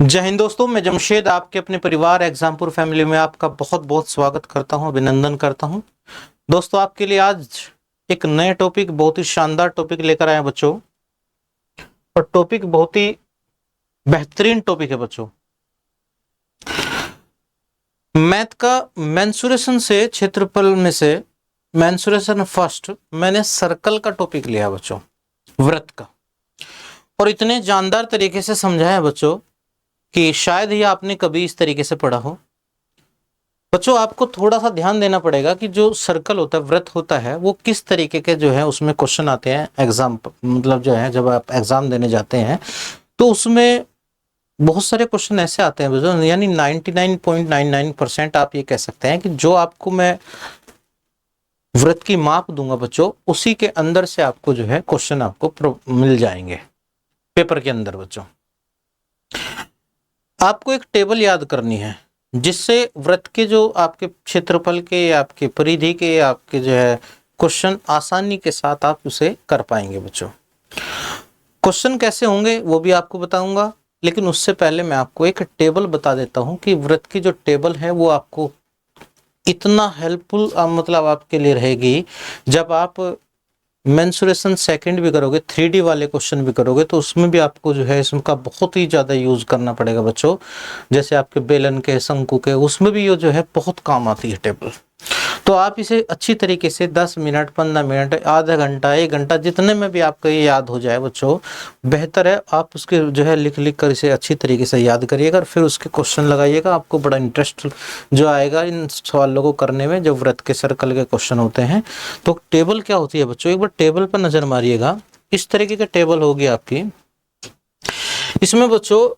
जय हिंद दोस्तों, मैं जमशेद आपके अपने परिवार एग्जामपुर फैमिली में आपका बहुत बहुत स्वागत करता हूं, अभिनंदन करता हूं। दोस्तों, आपके लिए आज एक नए टॉपिक, बहुत ही शानदार टॉपिक लेकर आए हैं बच्चों। और टॉपिक बहुत ही बेहतरीन टॉपिक है बच्चों। मैथ का मेंसुरेशन से, क्षेत्रफल में से मेंसुरेशन फर्स्ट मैंने सर्कल का टॉपिक लिया बच्चों, वृत्त का। और इतने जानदार तरीके से समझाया बच्चों कि शायद ही आपने कभी इस तरीके से पढ़ा हो। बच्चों, आपको थोड़ा सा ध्यान देना पड़ेगा कि जो सर्कल होता है, वृत्त होता है, वो किस तरीके के जो है उसमें क्वेश्चन आते हैं एग्जाम, मतलब जो है जब आप एग्जाम देने जाते हैं तो उसमें बहुत सारे क्वेश्चन ऐसे आते हैं बच्चों, यानी 99.99% आप ये कह सकते हैं कि जो आपको मैं वृत्त की माप दूंगा बच्चों, उसी के अंदर से आपको जो है क्वेश्चन आपको मिल जाएंगे पेपर के अंदर। बच्चों, आपको एक टेबल याद करनी है जिससे वृत्त के जो आपके क्षेत्रफल के, आपके परिधि के, आपके जो है क्वेश्चन आसानी के साथ आप उसे कर पाएंगे बच्चों। क्वेश्चन कैसे होंगे वो भी आपको बताऊंगा, लेकिन उससे पहले मैं आपको एक टेबल बता देता हूं कि वृत्त की जो टेबल है वो आपको इतना हेल्पफुल मतलब आपके लिए रहेगी। जब आप मेंसुरेशन सेकंड भी करोगे, 3D वाले क्वेश्चन भी करोगे, तो उसमें भी आपको जो है इसका बहुत ही ज़्यादा यूज़ करना पड़ेगा बच्चों। जैसे आपके बेलन के, शंकु के, उसमें भी ये जो है बहुत काम आती है टेबल। तो आप इसे अच्छी तरीके से 10 मिनट, 15 मिनट, आधा घंटा, 1 घंटा, जितने में भी आपको ये याद हो जाए बच्चों, बेहतर है आप उसके जो है लिख लिख कर इसे अच्छी तरीके से याद करिएगा और फिर उसके क्वेश्चन लगाइएगा। आपको बड़ा इंटरेस्ट जो आएगा इन सवालों को करने में, जो व्रत के सर्कल के क्वेश्चन होते हैं। तो टेबल क्या होती है बच्चों, एक बार टेबल पर नजर मारिएगा। इस तरीके की टेबल होगी आपकी। इसमें बच्चों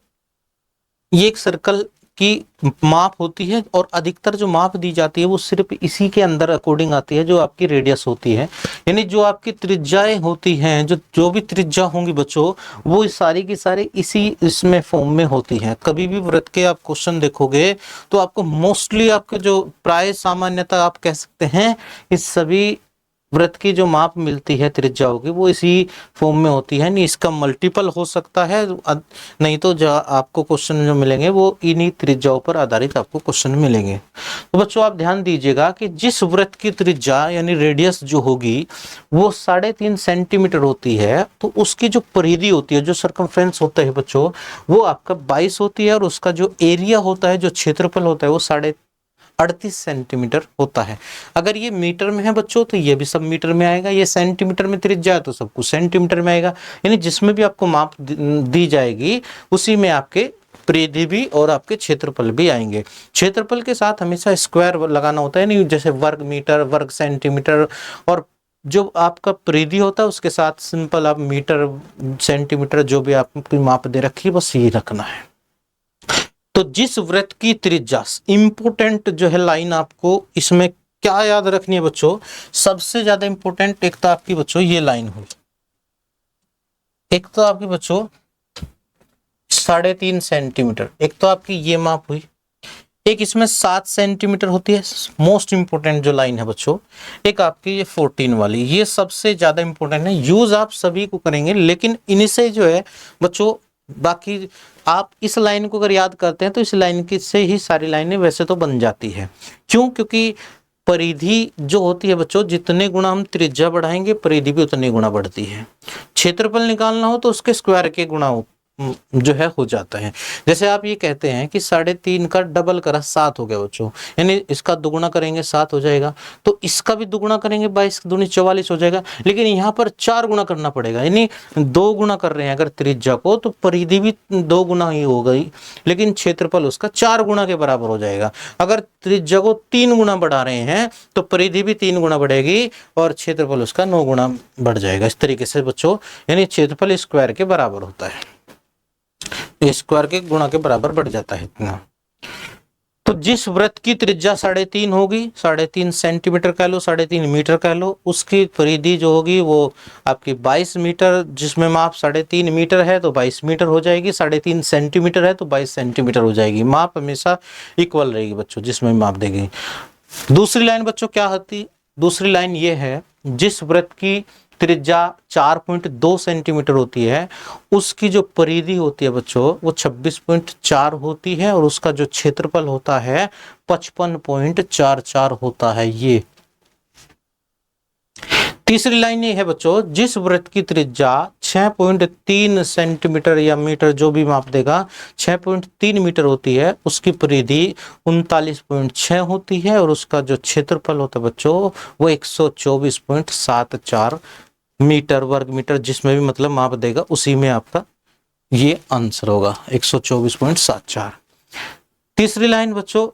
ये एक सर्कल की माप होती है और अधिकतर जो माप दी जाती है वो सिर्फ इसी के अंदर अकॉर्डिंग आती है, जो आपकी रेडियस होती है, यानी जो आपकी त्रिज्याएं होती हैं, जो भी त्रिज्या होंगी बच्चों, वो सारी की सारी इसी इसमें फॉर्म में होती हैं। कभी भी वृत्त के आप क्वेश्चन देखोगे तो आपको मोस्टली आपके जो प्राय सामान्यता आप कह सकते हैं, इस सभी वृत्त की जो माप मिलती है त्रिज्याओं की, वो इसी फॉर्म में होती है। नहीं इसका मल्टीपल हो सकता है, नहीं तो जो आपको क्वेश्चन जो मिलेंगे वो इन्हीं त्रिज्याओं पर आधारित आपको क्वेश्चन मिलेंगे। तो बच्चों, आप ध्यान दीजिएगा कि जिस वृत्त की त्रिज्या यानी रेडियस जो होगी वो 3.5 सेंटीमीटर होती है, तो उसकी जो परिधि होती है, जो सर्कमफ्रेंस होता है बच्चों, वो आपका 22 होती है। और उसका जो एरिया होता है, जो क्षेत्रफल होता है, वो 38 सेंटीमीटर होता है। अगर ये मीटर में है बच्चों तो ये भी सब मीटर में आएगा, ये सेंटीमीटर में त्रिज्या है तो सब कुछ सेंटीमीटर में आएगा। यानी जिसमें भी आपको माप दी जाएगी उसी में आपके परिधि भी और आपके क्षेत्रफल भी आएंगे। क्षेत्रफल के साथ हमेशा स्क्वायर लगाना होता है, नहीं जैसे वर्ग मीटर, वर्ग सेंटीमीटर। और जो आपका परिधि होता है उसके साथ सिंपल आप मीटर, सेंटीमीटर, जो भी आपकी माप दे रखी है बस यही रखना है। तो जिस वृत्त की त्रिज्या, इंपोर्टेंट जो है लाइन आपको इसमें क्या याद रखनी है बच्चों, सबसे ज्यादा इंपोर्टेंट एक तो आपकी बच्चों ये लाइन हुई, एक तो आपकी बच्चों 3.5 सेंटीमीटर, एक तो आपकी ये माप हुई, एक इसमें 7 सेंटीमीटर होती है मोस्ट इंपोर्टेंट जो लाइन है बच्चों, एक आपकी ये 14 वाली, ये सबसे ज्यादा इंपोर्टेंट है। यूज आप सभी को करेंगे, लेकिन इनसे जो है बच्चों, बाकी आप इस लाइन को अगर याद करते हैं तो इस लाइन की से ही सारी लाइनें वैसे तो बन जाती है। क्यों? क्योंकि परिधि जो होती है बच्चों, जितने गुना हम त्रिज्या बढ़ाएंगे परिधि भी उतने गुना बढ़ती है। क्षेत्रफल निकालना हो तो उसके स्क्वायर के गुना जो है हो जाता है। जैसे आप ये कहते हैं कि 3.5 का डबल करा 7 हो गया बच्चों, यानी इसका दुगुना करेंगे 7 हो जाएगा, तो इसका भी दुगुना करेंगे 22 दूनी 44 हो जाएगा। लेकिन यहाँ पर 4 गुना करना पड़ेगा, यानी 2 गुना कर रहे हैं अगर त्रिज्या को, तो परिधि भी 2 गुना ही हो गई, लेकिन क्षेत्रफल उसका 4 गुना के बराबर हो जाएगा। अगर त्रिज्या को 3 गुना बढ़ा रहे हैं तो परिधि भी 3 गुना बढ़ेगी और क्षेत्रफल उसका 9 गुना बढ़ जाएगा। इस तरीके से बच्चों, यानी क्षेत्रफल स्क्वायर के बराबर होता है, स्क्वायर के गुणा के बराबर बढ़ जाता है इतना। तो जिस वृत्त की त्रिज्या 3.5 होगी, 3.5 सेंटीमीटर कह लो, 3.5 मीटर कह लो, उसकी परिधि जो होगी वो आपकी 22 मीटर, जिसमें माप 3.5 मीटर है तो 22 मीटर हो जाएगी, 3.5 सेंटीमीटर है तो 22 सेंटीमीटर हो जाएगी। माप हमेशा इक्वल रहेगी बच्चों जिसमें माप देगी। दूसरी लाइन बच्चों क्या होती, दूसरी लाइन ये है, जिस वृत्त की त्रिज्या 4.2 सेंटीमीटर होती है, उसकी जो परिधि होती है बच्चों वो 26.4 होती है और उसका जो क्षेत्रफल होता है 55.44 होता है। ये तीसरी लाइन ये है बच्चों, जिस वृत्त की त्रिज्या 6.3 सेंटीमीटर या मीटर जो भी माप देगा 6.3 मीटर होती है, उसकी परिधि 39.6 होती है और उसका जो क्षेत्रफल होता है बच्चों वो 124.74 मीटर वर्ग मीटर, जिसमें भी मतलब माप देगा उसी में आपका ये आंसर होगा 124.74। तीसरी लाइन बच्चों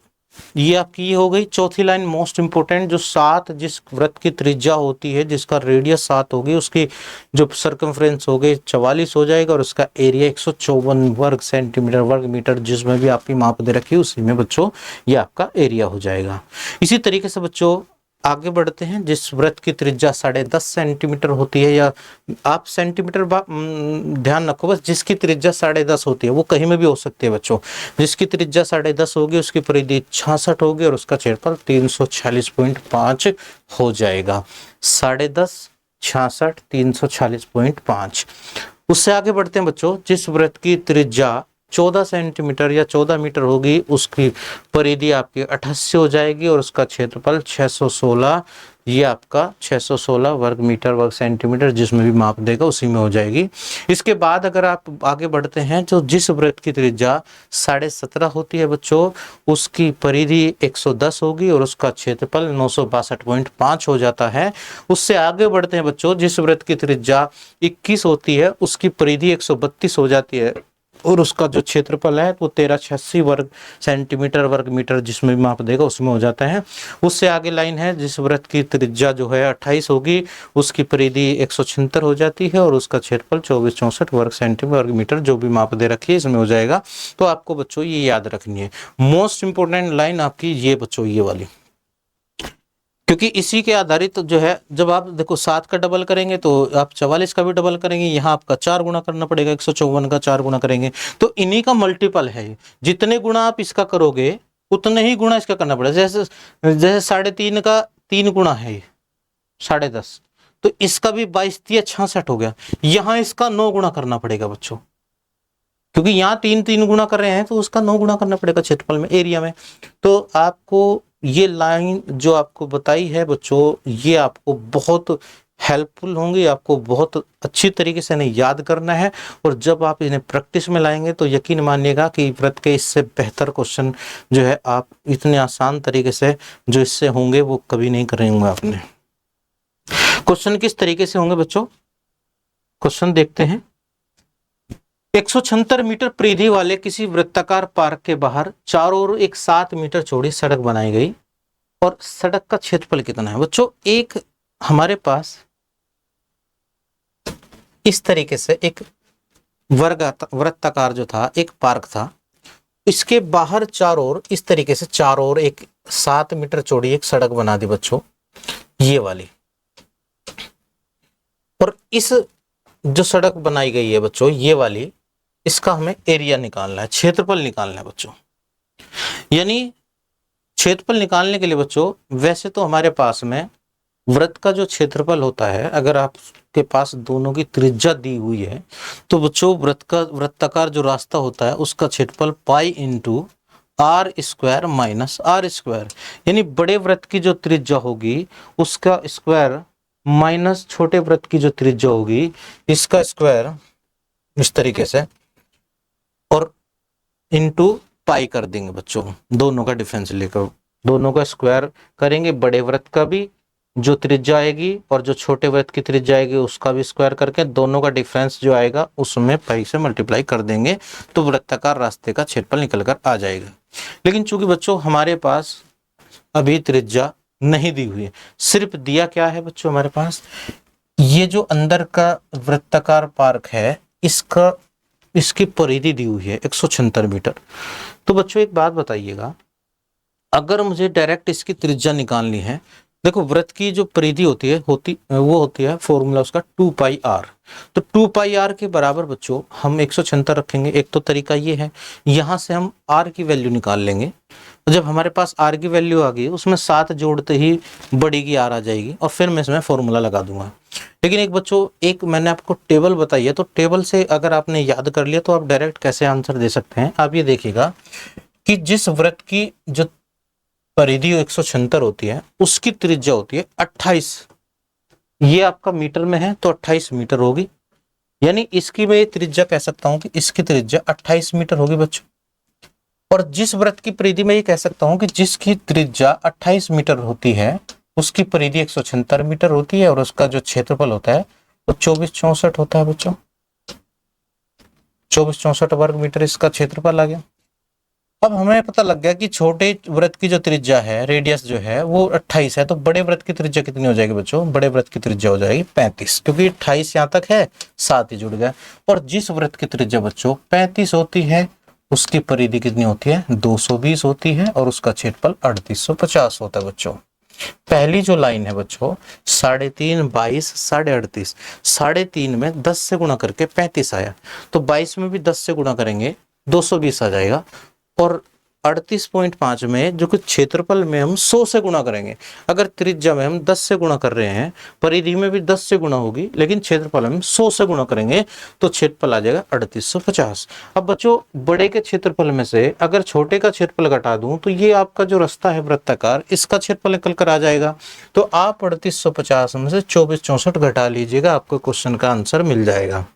ये आपकी ये हो गई। चौथी लाइन मोस्ट इंपोर्टेंट, जो 7 जिस वृत्त की त्रिज्या होती है जिसका रेडियस 7 होगी, उसकी जो सर्कमफ्रेंस हो गई 44 हो जाएगा और उसका एरिया 154 वर्ग सेंटीमीटर वर्ग मीटर, जिसमें भी आपकी माप दे रखी है उसी में बच्चों ये आपका एरिया हो जाएगा। इसी तरीके से बच्चों आगे बढ़ते हैं। जिस वृत्त की त्रिज्या 10.5 सेंटीमीटर होती है, या आप सेंटीमीटर ध्यान रखो बस, जिसकी त्रिज्या 10.5 होती है वो कहीं में भी हो सकती है बच्चों। जिसकी त्रिज्या 10.5 होगी उसकी परिधि 66 होगी और उसका क्षेत्रफल 346.5 हो जाएगा। 10.5, 66, 346.5। उससे आगे बढ़ते हैं बच्चों। जिस वृत्त की त्रिज्या 14 सेंटीमीटर या 14 मीटर होगी उसकी परिधि आपकी 88 हो जाएगी और उसका क्षेत्रफल 616, ये आपका 616 वर्ग मीटर वर्ग सेंटीमीटर, जिसमें भी माप देगा उसी में हो जाएगी। इसके बाद अगर आप आगे बढ़ते हैं, तो जिस वृत्त की त्रिज्या 17.5 होती है बच्चों उसकी परिधि 110 होगी और उसका क्षेत्रफल 962.5 हो जाता है। उससे आगे बढ़ते हैं बच्चों। जिस वृत्त की त्रिज्या 21 होती है उसकी परिधि 132 हो जाती है और उसका जो क्षेत्रफल है वो 1386 वर्ग सेंटीमीटर वर्ग मीटर, जिसमें भी माप देगा उसमें हो जाता है। उससे आगे लाइन है, जिस वृत्त की त्रिज्या जो है 28 होगी उसकी परिधि 176 हो जाती है और उसका क्षेत्रफल 2464 वर्ग सेंटीमीटर वर्ग मीटर, जो भी माप दे रखी है इसमें हो जाएगा। तो आपको बच्चों ये याद रखनी है। मोस्ट इंपोर्टेंट लाइन आपकी ये बच्चों ये वाली, क्योंकि इसी के आधारित जो है, जब आप देखो 7 का डबल करेंगे तो आप 44 का भी डबल करेंगे, यहाँ आपका 4 गुना करना पड़ेगा, 154 का 4 गुना करेंगे तो इन्हीं का मल्टीपल है। जितने गुना आप इसका करोगे उतने ही गुना इसका करना पड़ेगा। जैसे 3.5 का 3 गुना है 10.5, तो इसका भी 22×3 = 66 हो गया। यहाँ इसका 9 गुना करना पड़ेगा बच्चों, क्योंकि यहाँ 3 गुना कर रहे हैं तो उसका 9 गुना करना पड़ेगा क्षेत्रफल में, एरिया में। तो आपको ये लाइन जो आपको बताई है बच्चों ये आपको बहुत हेल्पफुल होंगी, आपको बहुत अच्छी तरीके से इन्हें याद करना है और जब आप इन्हें प्रैक्टिस में लाएंगे तो यकीन मानिएगा कि वृत्त के इससे बेहतर क्वेश्चन जो है आप इतने आसान तरीके से जो इससे होंगे वो कभी नहीं करेंगे आपने। क्वेश्चन किस तरीके से होंगे बच्चों, क्वेश्चन देखते हैं। 176 मीटर परिधि वाले किसी वृत्ताकार पार्क के बाहर चारों ओर एक 7 मीटर चौड़ी सड़क बनाई गई और सड़क का क्षेत्रफल कितना है बच्चों। एक हमारे पास इस तरीके से एक वृत्ताकार जो था एक पार्क था, इसके बाहर चारों ओर इस तरीके से चारों ओर एक 7 मीटर चौड़ी एक सड़क बना दी बच्चों, ये वाली। और इस जो सड़क बनाई गई है बच्चों ये वाली, इसका हमें एरिया निकालना है, क्षेत्रफल निकालना है बच्चों। यानी क्षेत्रफल निकालने के लिए बच्चों वैसे तो हमारे पास में वृत्त का जो क्षेत्रफल होता है, अगर आपके पास दोनों की त्रिज्या दी हुई है तो बच्चों वृत्ताकार जो रास्ता होता है उसका क्षेत्रफल π×r² - r², यानी बड़े वृत्त की जो त्रिज्या होगी उसका स्क्वायर माइनस छोटे वृत्त की जो त्रिज्या होगी इसका स्क्वायर, इस तरीके से, और इनटू पाई कर देंगे बच्चों। दोनों का डिफरेंस लेकर दोनों का स्क्वायर करेंगे, बड़े वृत्त का भी जो त्रिज्या आएगी और जो छोटे वृत्त की त्रिज्या आएगी उसका भी स्क्वायर करके दोनों का डिफरेंस जो आएगा उसमें पाई से मल्टीप्लाई कर देंगे तो वृत्ताकार रास्ते का क्षेत्रफल निकल कर आ जाएगा। लेकिन चूंकि बच्चों हमारे पास अभी त्रिज्या नहीं दी हुई है, सिर्फ दिया क्या है बच्चों हमारे पास ये जो अंदर का वृत्ताकार पार्क है इसकी परिधि दी हुई है 176 मीटर। तो बच्चों एक बात बताइएगा, अगर मुझे डायरेक्ट इसकी त्रिज्या निकालनी है, देखो वृत्त की जो परिधि होती है फॉर्मूला उसका 2πr, तो 2πr के बराबर बच्चों हम 176 रखेंगे। एक तो तरीका ये है, यहाँ से हम r की वैल्यू निकाल लेंगे, तो जब हमारे पास आर की वैल्यू आ गई, उसमें 7 जोड़ते ही बड़ी की आर आ जाएगी और फिर मैं इसमें फॉर्मूला लगा दूंगा। लेकिन एक बच्चों, एक मैंने आपको टेबल बताई है, तो टेबल से अगर आपने याद कर लिया तो आप डायरेक्ट कैसे आंसर दे सकते हैं। आप ये देखिएगा कि जिस वृत्त की जो परिधि 176 होती है, उसकी त्रिज्या होती है 28। ये आपका मीटर में है तो 28 मीटर होगी, यानी इसकी मैं त्रिज्या कह सकता हूं कि इसकी त्रिज्या 28 मीटर होगी बच्चों। और जिस वृत्त की परिधि में ये कह सकता हूं कि जिसकी त्रिज्या 28 मीटर होती है, उसकी परिधि 176 मीटर होती है और उसका जो क्षेत्रफल होता है वो 2464 होता है बच्चों। 2464 वर्ग मीटर इसका क्षेत्रफल आ गया। अब हमें पता लग गया कि छोटे वृत्त की जो त्रिज्या है, रेडियस जो है वो 28 है, तो बड़े वृत्त की त्रिज्या कितनी हो जाएगी बच्चों? बड़े वृत्त की त्रिज्या हो जाएगी 35, क्योंकि 28 यहाँ तक है, 7 ही जुड़ गया। और जिस वृत्त की त्रिज्या बच्चों 35 होती है, उसकी परिधि कितनी होती है? 220 होती है और उसका क्षेत्रफल 3850 होता है बच्चों। पहली जो लाइन है बच्चों 3.5 22 38.5, 3.5 में 10 से गुणा करके 35 आया, तो 22 में भी 10 से गुणा करेंगे 220 आ जाएगा। और 38.5 में जो कि क्षेत्रफल में हम 100 से गुणा करेंगे, अगर त्रिज्या में हम 10 से गुणा कर रहे हैं, परिधि में भी 10 से गुणा होगी, लेकिन क्षेत्रफल में 100 से गुणा करेंगे तो क्षेत्रफल आ जाएगा 3850। अब बच्चों बड़े के क्षेत्रफल में से अगर छोटे का क्षेत्रफल घटा दूं तो ये आपका जो रास्ता है वृत्ताकार, इसका क्षेत्रफल निकल कर आ जाएगा। तो आप 3850 में से 2464 घटा लीजिएगा, आपको क्वेश्चन का आंसर मिल जाएगा।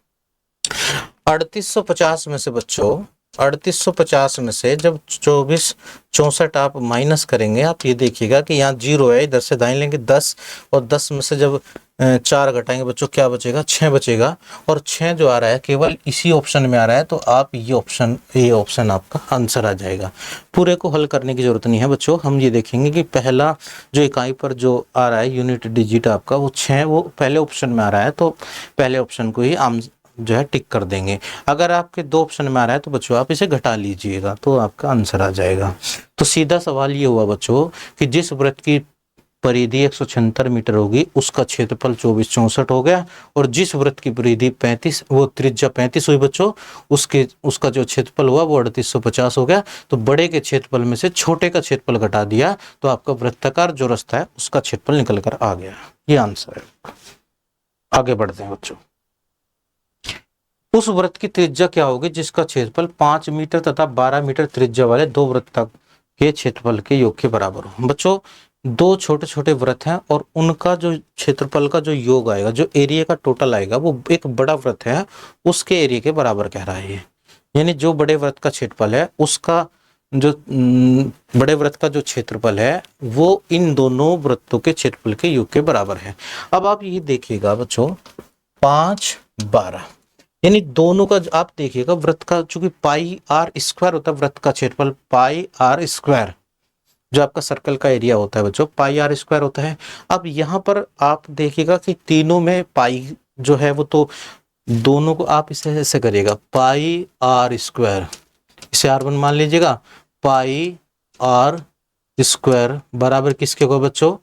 3850 में से बच्चों 3850 में से जब 2464 आप माइनस करेंगे, आप ये देखिएगा कि यहाँ 0 है, इधर से दाएं लेंगे 10, और 10 में से जब 4 घटाएंगे बच्चों क्या बचेगा? 6 बचेगा। और 6 जो आ रहा है केवल इसी ऑप्शन में आ रहा है, तो आप ये ऑप्शन आपका आंसर आ जाएगा। पूरे को हल करने की जरूरत नहीं है बच्चों। हम ये देखेंगे कि पहला जो इकाई पर जो आ रहा है यूनिट डिजिट आपका वो 6, वो पहले ऑप्शन में आ रहा है, तो पहले ऑप्शन को ही जो है टिक कर देंगे। अगर आपके 2 ऑप्शन में आ रहा है तो बच्चों आप इसे घटा लीजिएगा, तो आपका आंसर आ जाएगा। तो सीधा सवाल ये हुआ बच्चों कि जिस वृत्त की परिधि 176 मीटर होगी, उसका क्षेत्रफल 2464 हो गया, और जिस वृत्त की परिधि 35, वो त्रिज्या 35 हुई बच्चों, उसका जो क्षेत्रफल हुआ वो 3850 हो गया। तो बड़े के क्षेत्रफल में से छोटे का क्षेत्रफल घटा दिया, तो आपका वृत्ताकार जो रास्ता है उसका क्षेत्रफल निकल कर आ गया। ये आंसर है। आगे बढ़ते हैं बच्चों। उस वृत्त की त्रिज्या क्या होगी जिसका क्षेत्रफल 5 मीटर तथा 12 मीटर त्रिज्या वाले 2 वृत्त के क्षेत्रफल के योग के बराबर हो। बच्चों 2 छोटे छोटे वृत्त हैं और उनका जो क्षेत्रफल का जो योग आएगा, जो एरिया का टोटल आएगा, वो एक बड़ा वृत्त है उसके एरिया के बराबर कह रहा है ये। यानी जो बड़े वृत्त का क्षेत्रफल है उसका जो बड़े वृत्त का जो क्षेत्रफल है वो इन दोनों वृत्तों के क्षेत्रफल के योग के बराबर है। अब आप ये देखिएगा बच्चों 5 12, यानी दोनों का आप देखिएगा वृत्त का, चूंकि पाई आर स्क्वायर होता है वृत्त का क्षेत्रफल, पाई आर स्क्वायर जो आपका सर्कल का एरिया होता है बच्चों, पाई आर स्क्वायर होता है। अब यहाँ पर आप देखिएगा कि तीनों में पाई जो है वो, तो दोनों को आप इसे ऐसे करिएगा पाई आर स्क्वायर, इसे R1 मान लीजिएगा, पाई आर स्क्वायर बराबर किसके होगा बच्चों?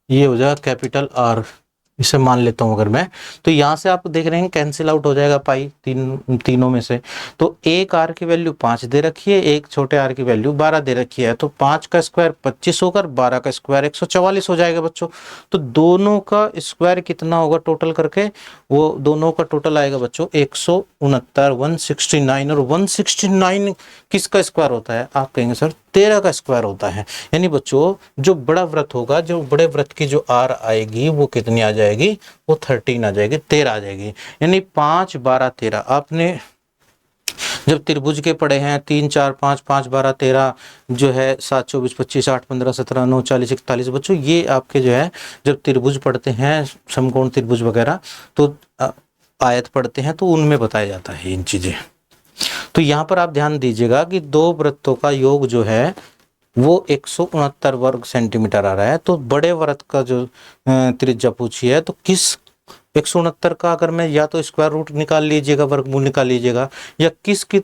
ये हो जाएगा कैपिटल आर, इसे मान लेता हूं अगर मैं, तो यहां से आप देख रहे हैं कैंसिल आउट हो जाएगा पाई तीनों में से। तो एक आर की वैल्यू 5 दे रखी है, एक छोटे आर की वैल्यू 12 दे रखी है, तो 5 का स्क्वायर 25 होकर 12 का स्क्वायर 144 हो जाएगा बच्चों। तो दोनों का स्क्वायर कितना होगा टोटल करके? वो दोनों का टोटल आएगा बच्चों 169, 169, और 169 किसका स्क्वायर होता है? आप कहेंगे सर 13 का स्क्वायर होता है। यानी बच्चों जो बड़ा वृत्त होगा, जो बड़े वृत्त की जो आर आएगी वो कितनी आ जाएगी? वो 13 आ जाएगी, 13 आ जाएगी। यानी 5 12 13 आपने जब त्रिभुज के पढ़े हैं 3 4 5 5 12 13 जो है 7 24 25 8 15 17 9 40 41 बच्चों, ये आपके जो है जब त्रिभुज पढ़ते हैं, समकोण त्रिभुज वगैरह, तो आयत पढ़ते हैं तो उनमें बताया जाता है इन चीजें। तो यहाँ पर आप ध्यान दीजिएगा कि 2 वृत्तों का योग जो है वो 169 वर्ग सेंटीमीटर आ रहा है। तो बड़े वृत्त का जो त्रिज्या पूछी है, तो किस 169 का अगर मैं या तो स्क्वायर रूट निकाल लीजिएगा, वर्गमूल निकाल लीजिएगा, या किस की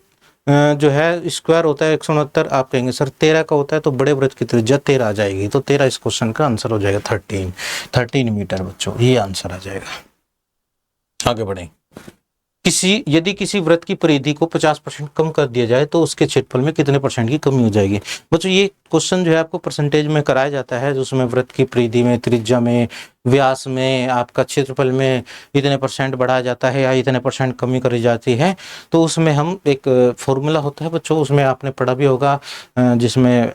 जो है स्क्वायर होता है 169, आप कहेंगे सर 13 का होता है, तो बड़े वृत्त की त्रिज्या 13 आ जाएगी। तो 13 इस क्वेश्चन का आंसर हो जाएगा 13 मीटर बच्चों, ये आंसर आ जाएगा। आगे बढ़ें। यदि किसी वृत्त की परिधि को 50% कम कर दिया जाए तो उसके क्षेत्रफल में कितने परसेंट की कमी हो जाएगी। बच्चों ये क्वेश्चन जो है आपको परसेंटेज में कराया जाता है, जिसमें वृत्त की परिधि में, त्रिज्या में, व्यास में, आपका क्षेत्रफल में इतने परसेंट बढ़ाया जाता है या इतने परसेंट कमी करी जाती है। तो उसमें हम एक फॉर्मूला होता है बच्चों, उसमें आपने पढ़ा भी होगा, जिसमें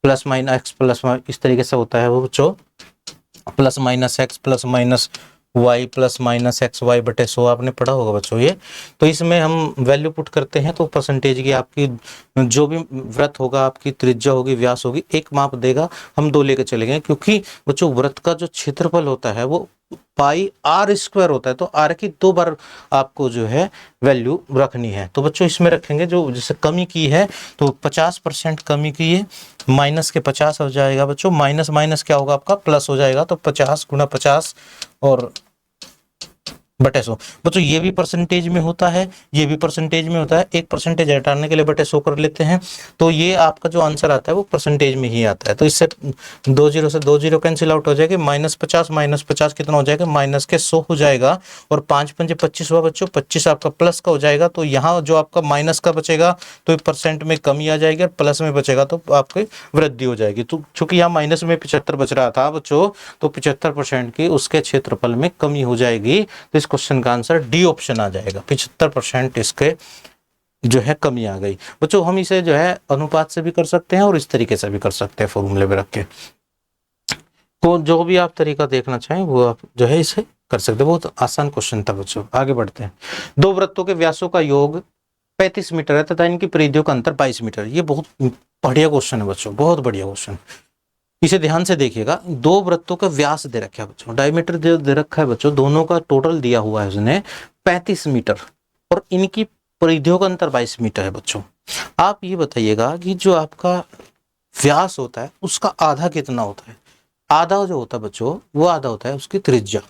प्लस माइनस एक्स प्लस इस तरीके से होता है वो बच्चों, plus minus X plus minus Y plus minus X Y बटे 100 आपने पढ़ा होगा बच्चों ये। तो इसमें हम वैल्यू पुट करते हैं तो परसेंटेज की आपकी जो भी वृत्त होगा, आपकी त्रिज्या होगी, व्यास होगी, एक माप देगा, हम 2 लेके चले गए, क्योंकि बच्चों वृत्त का जो क्षेत्रफल होता है वो पाई आर स्क्वायर होता है, तो आर की 2 बार आपको जो है वैल्यू रखनी है। तो बच्चों इसमें रखेंगे जो जैसे कमी की है तो 50% कमी की है, माइनस के 50 हो जाएगा बच्चों, माइनस माइनस क्या होगा आपका प्लस हो जाएगा, तो 50 गुना 50 और बटे 100। बच्चों ये भी परसेंटेज में होता है, ये भी परसेंटेज में होता है, एक परसेंटेज हटाने के लिए बटे 100 कर लेते हैं, तो ये आपका जो आंसर आता है वो परसेंटेज में ही आता है। तो इससे 2 जीरो से 2 जीरो कैंसिल आउट हो जाएगा, माइनस 50 कितना हो जाएगा, माइनस के 100 हो जाएगा, और 5 पंजे 25 हुआ बच्चों, 25 आपका प्लस का हो जाएगा, तो यहाँ जो आपका माइनस का बचेगा तो परसेंट में कमी आ जाएगी, और प्लस में बचेगा तो आपकी वृद्धि हो जाएगी। तो चूंकि यहाँ माइनस में 75 बच रहा था बच्चों, तो 75% की उसके क्षेत्रफल में कमी हो जाएगी। तो इस क्वेश्चन का आंसर डी ऑप्शन आ जाएगा, 75% इसके जो है कमी आ गई। बच्चों हम इसे जो है अनुपात से भी कर सकते हैं और इस तरीके से भी कर सकते हैं, फॉर्मूले में रख के। तो जो भी आप तरीका देखना चाहें वो आप जो है इसे कर सकते हैं। बहुत आसान क्वेश्चन था बच्चों। आगे बढ़ते हैं। 2 वृत्तों के व्यासों का योग 35 मीटर है तथा इनकी परिधियों का अंतर 22 मीटर। ये बहुत बढ़िया क्वेश्चन है बच्चों, बहुत बढ़िया क्वेश्चन। इसे ध्यान से देखिएगा। 2 वृत्तों का व्यास दे रखा है बच्चों, डायमीटर दे रखा है बच्चों, दोनों का टोटल दिया हुआ है उसने 35 मीटर, और इनकी परिधियों का अंतर 22 मीटर है बच्चों। आप ये बताइएगा कि जो आपका व्यास होता है उसका आधा कितना होता है। आधा जो होता है बच्चों वो आधा होता है उसकी त्रिज्या,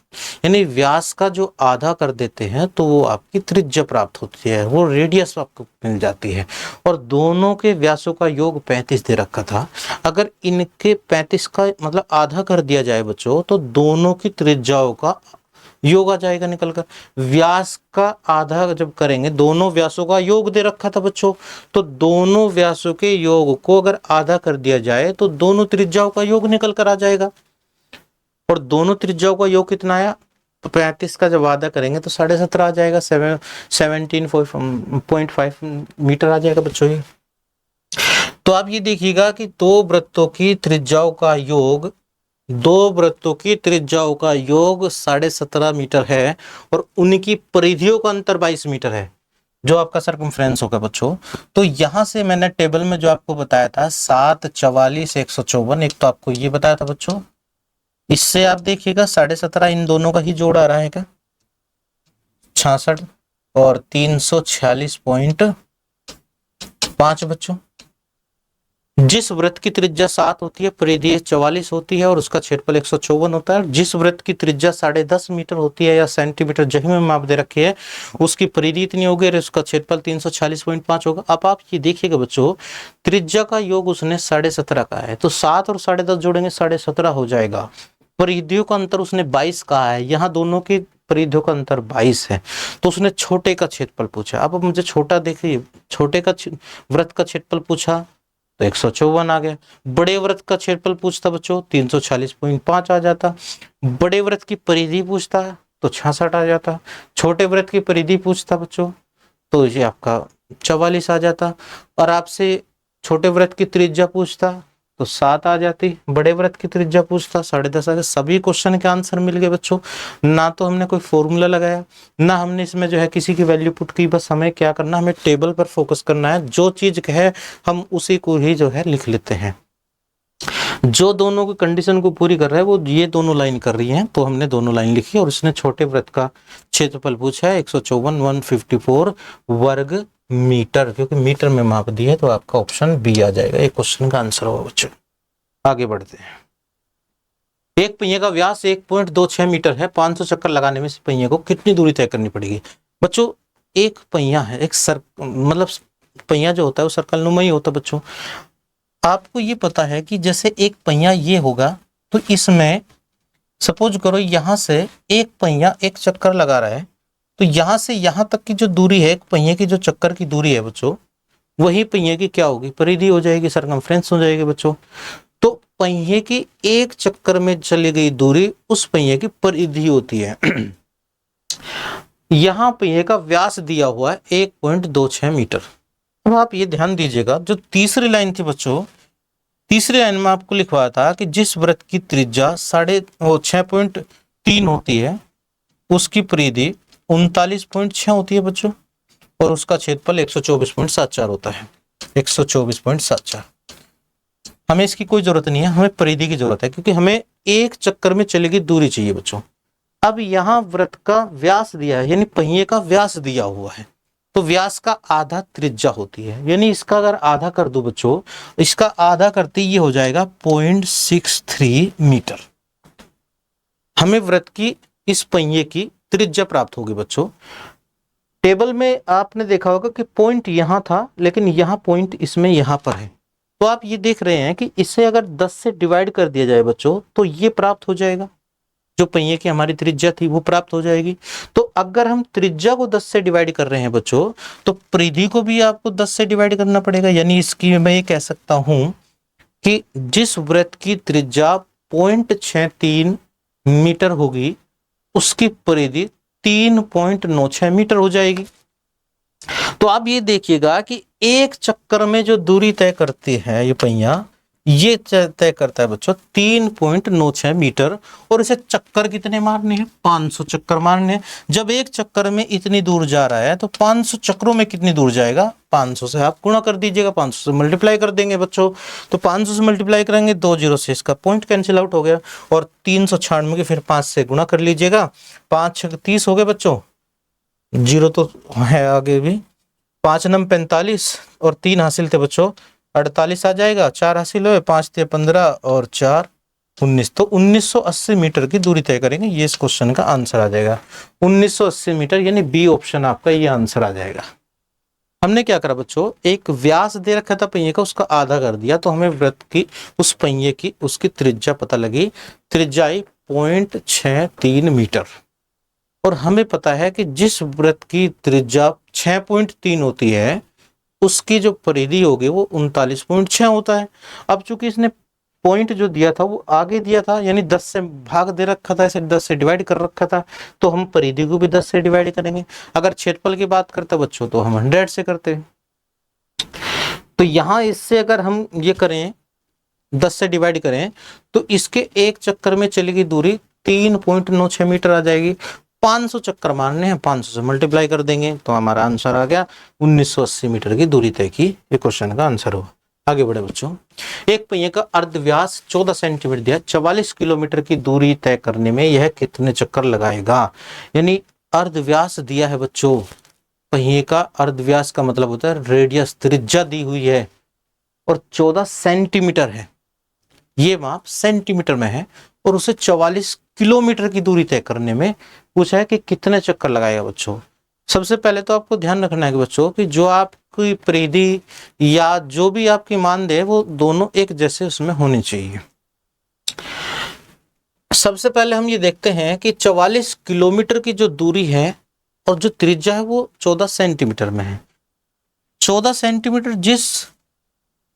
यानी व्यास का जो आधा कर देते हैं तो वो आपकी त्रिज्या प्राप्त होती है, वो रेडियस आपको मिल जाती है। और दोनों के व्यासों का योग 35 दे रखा था, अगर इनके 35 का मतलब आधा कर दिया जाए बच्चों तो दोनों की त्रिज्याओं का योग आ जाएगा निकल कर। व्यास का आधा जब करेंगे, दोनों व्यासों का योग दे रखा था बच्चों, तो दोनों व्यासों के योग को अगर आधा कर दिया जाए तो दोनों त्रिज्याओं का योग निकल कर आ जाएगा। और दोनों त्रिज्याओं का योग कितना आया, 35 का जब आधा करेंगे तो 17.5 आ जाएगा, 17.5 मीटर आ जाएगा बच्चों ये। तो आप ये देखिएगा कि 2 वृत्तों की त्रिज्याओं का योग 17.5 मीटर है, और उनकी परिधियों का अंतर 22 मीटर है, जो आपका सर्कमफ्रेंस होगा बच्चों। तो यहां से मैंने टेबल में जो आपको बताया था 7, 44, 154, एक तो आपको ये बताया था बच्चों, इससे आप देखिएगा 17.5 इन दोनों का ही जोड़ आ रहा है क्या, 66 और 346.5 बच्चों। जिस वृत्त की त्रिज्या 7 होती है, परिधि 44 होती है और उसका क्षेत्रफल 154 होता है। जिस वृत्त की त्रिज्या 10.5 मीटर होती है या सेंटीमीटर, जही में माप दे रखी है, उसकी परिधि इतनी होगी और उसका क्षेत्रफल 346.5 होगा। अब आप ये देखिएगा बच्चों, त्रिज्या का योग उसने 17.5 का है, तो 7 और 10.5 जोड़ेंगे 17.5 हो जाएगा। परिधियों का अंतर उसने 22 कहा है, यहाँ दोनों की परिधियों का अंतर 22 है, तो उसने छोटे का क्षेत्रफल पूछा। अब मुझे छोटा देखिए, छोटे का वृत्त का क्षेत्रफल पूछा तो 154 आ गया। बड़े वृत्त का क्षेत्रफल पूछता बच्चों 346.5 आ जाता। बड़े वृत्त की परिधि पूछता तो 66 आ जाता। छोटे वृत्त की परिधि पूछता बच्चों तो ये आपका 44 आ जाता। और आपसे छोटे वृत्त की त्रिज्या पूछता तो 7 आ जाती। बड़े वृत्त की त्रिज्या पूछता 10.5 आ जाता। सभी क्वेश्चन के आंसर मिल गए बच्चों। ना तो हमने कोई फॉर्मूला लगाया, ना हमने इसमें जो है किसी की वैल्यू पुट की। बस हमें क्या करना, हमें टेबल पर फोकस करना है। जो चीज है हम उसी को ही जो है लिख लेते हैं। जो दोनों की कंडीशन को पूरी कर रहा है वो ये दोनों लाइन कर रही हैं, तो हमने दोनों लाइन लिखी। और इसने छोटे वृत्त का क्षेत्रफल पूछा है 154 वर्ग मीटर, क्योंकि मीटर में माप दी है, तो आपका ऑप्शन बी आ जाएगा। एक क्वेश्चन का आंसर होगा बच्चों। आगे बढ़ते हैं। एक पहिए का व्यास 1.26 मीटर है। 500 चक्कर लगाने में इस पहिए को कितनी दूरी तय करनी पड़ेगी। बच्चों एक पहिया है, एक मतलब पहिया जो होता है वो सर्कल नुमा ही होता है बच्चों। आपको ये पता है कि जैसे एक पहिया ये होगा, तो इसमें सपोज करो यहां से एक पहिया एक चक्कर लगा रहा है, तो तो यहां से यहां तक की जो दूरी है पहिए की, जो चक्कर की दूरी है बच्चों, वही पहिए की क्या होगी, परिधि हो जाएगी, सरकमफ्रेंस हो जाएगी बच्चों। तो पहिए की एक चक्कर में चली गई दूरी उस पहिए की परिधि होती है। यहां पहिए का व्यास दिया हुआ है 1.26 मीटर। अब आप ये ध्यान दीजिएगा, जो तीसरी लाइन थी बच्चों, तीसरी लाइन में आपको लिखवाया था कि जिस वृत्त की त्रिज्या 6.3 होती है उसकी परिधि 39.6 होती है बच्चों, और उसका क्षेत्रफल 124.74 होता है, 124.74। हमें इसकी कोई जरूरत नहीं है, हमें परिधि की जरूरत है, क्योंकि हमें एक चक्कर में चलेगी दूरी चाहिए बच्चों। अब यहाँ वृत्त का व्यास दिया है, यानी पहिए का व्यास दिया हुआ है, तो व्यास का आधा त्रिज्या होती है, यानी इसका अगर आधा कर दो बच्चों, इसका आधा करते ये हो जाएगा 0.63 मीटर। हमें वृत्त की इस पहिए की त्रिज्या प्राप्त होगी बच्चों। टेबल में आपने देखा होगा कि पॉइंट यहां था, लेकिन यहां पॉइंट इसमें यहां पर है, तो आप ये देख रहे हैं कि इसे अगर 10 से डिवाइड कर दिया जाए बच्चों तो ये प्राप्त हो जाएगा, जो पहिए की हमारी त्रिज्या थी वो प्राप्त हो जाएगी। तो अगर हम त्रिज्या को 10 से डिवाइड कर रहे हैं बच्चों, तो परिधि को भी आपको 10 से डिवाइड करना पड़ेगा, यानी इसकी मैं ये कह सकता हूं कि जिस वृत्त की त्रिज्या 0.63 मीटर होगी उसकी परिधि 3.96 मीटर हो जाएगी। तो आप ये देखिएगा कि एक चक्कर में जो दूरी तय करती है ये पहिया, ये तय करता है बच्चों 3.96 मीटर, और इसे चक्कर कितने मारने हैं, 500 चक्कर मारने हैं। जब एक चक्कर में इतनी दूर जा रहा है तो 500 चक्रों में कितनी दूर जाएगा, 500 से आप गुणा कर दीजिएगा, 500 से मल्टीप्लाई कर देंगे बच्चों। तो 500 से मल्टीप्लाई करेंगे, 2 जीरो से इसका पॉइंट कैंसिल आउट हो गया, और 396 के फिर 5 से गुणा कर लीजिएगा, 5 6 30 हो गए बच्चों, जीरो तो है आगे भी, 5 9 45 और 3 हासिल थे बच्चों, 48 आ जाएगा, 4 हासिल हुए, 5 थे 15 और 4 19, तो 1980 मीटर की दूरी तय करेंगे। ये इस क्वेश्चन का आंसर आ जाएगा 1980 मीटर, यानी बी ऑप्शन आपका ये आंसर आ जाएगा। हमने क्या करा बच्चों, एक व्यास दे रखा था पहिए का, उसका आधा कर दिया, तो हमें वृत्त की उस पहिए की उसकी त्रिज्या पता लगी, त्रिज्या 0.63 मीटर। और हमें पता है कि जिस वृत्त की त्रिज्या 6.3 होती है उसकी जो परिधि होगी वो 39.6 होता है। अब चूंकि इसने पॉइंट जो दिया था वो आगे दिया था, यानी 10 से भाग दे रखा था, इसे 10 से डिवाइड कर रखा था, तो हम परिधि को भी 10 से डिवाइड करेंगे। अगर क्षेत्रफल की बात करते बच्चों तो हम 100 से करते हैं। तो यहां इससे अगर हम ये करें 10 से डिवाइड करें तो इसके एक चक्कर में चलेगी दूरी 3.96 मीटर आ जाएगी। 500 चक्कर मारने हैं, 500 से मल्टीप्लाई कर देंगे तो हमारा आंसर आ गया 1980 मीटर की दूरी तय की। ये क्वेश्चन का आंसर हुआ। आगे बढ़े बच्चों, एक पहिए का अर्धव्यास 14 सेंटीमीटर दिया, 44 किलोमीटर की दूरी तय करने में यह कितने चक्कर लगाएगा। यानी अर्धव्यास दिया है बच्चों, पहिए का अर्धव्यास का मतलब होता है रेडियस, त्रिज्या दी हुई है, और 14 सेंटीमीटर है, ये माप सेंटीमीटर में है, और उसे 44 किलोमीटर की दूरी तय करने में पूछा है कि कितने चक्कर लगाएगा बच्चों। सबसे पहले तो आपको ध्यान रखना है कि बच्चों कि जो आपकी परिधि या जो भी आपकी मानदेय वो दोनों एक जैसे उसमें होनी चाहिए। सबसे पहले हम ये देखते हैं कि 44 किलोमीटर की जो दूरी है और जो त्रिज्या है वो 14 सेंटीमीटर में है। 14 सेंटीमीटर जिस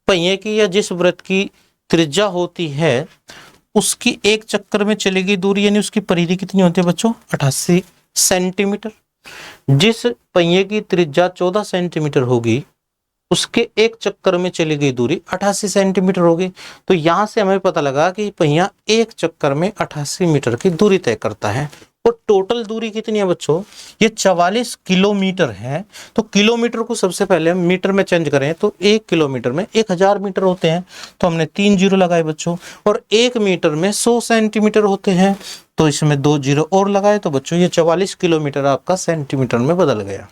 पहिए की या जिस वृत्त की त्रिज्या होती है उसकी एक चक्कर में चलेगी दूरी, यानी उसकी परिधि कितनी होती है बच्चों, 88 सेंटीमीटर। जिस पहिए की त्रिज्या 14 सेंटीमीटर होगी उसके एक चक्कर में चली गई दूरी 88 सेंटीमीटर होगी। तो यहां से हमें पता लगा कि पहिया एक चक्कर में 88 मीटर की दूरी तय करता है। और टोटल दूरी कितनी है बच्चों, ये 44 किलोमीटर है। तो किलोमीटर को सबसे पहले हम मीटर में चेंज करें तो 1 किलोमीटर में 1000 मीटर होते हैं, तो हमने 3 जीरो लगाए बच्चों। और 1 मीटर में 100 सेंटीमीटर होते हैं, तो इसमें 2 जीरो और लगाए, तो बच्चों ये 44 किलोमीटर आपका सेंटीमीटर में बदल गया।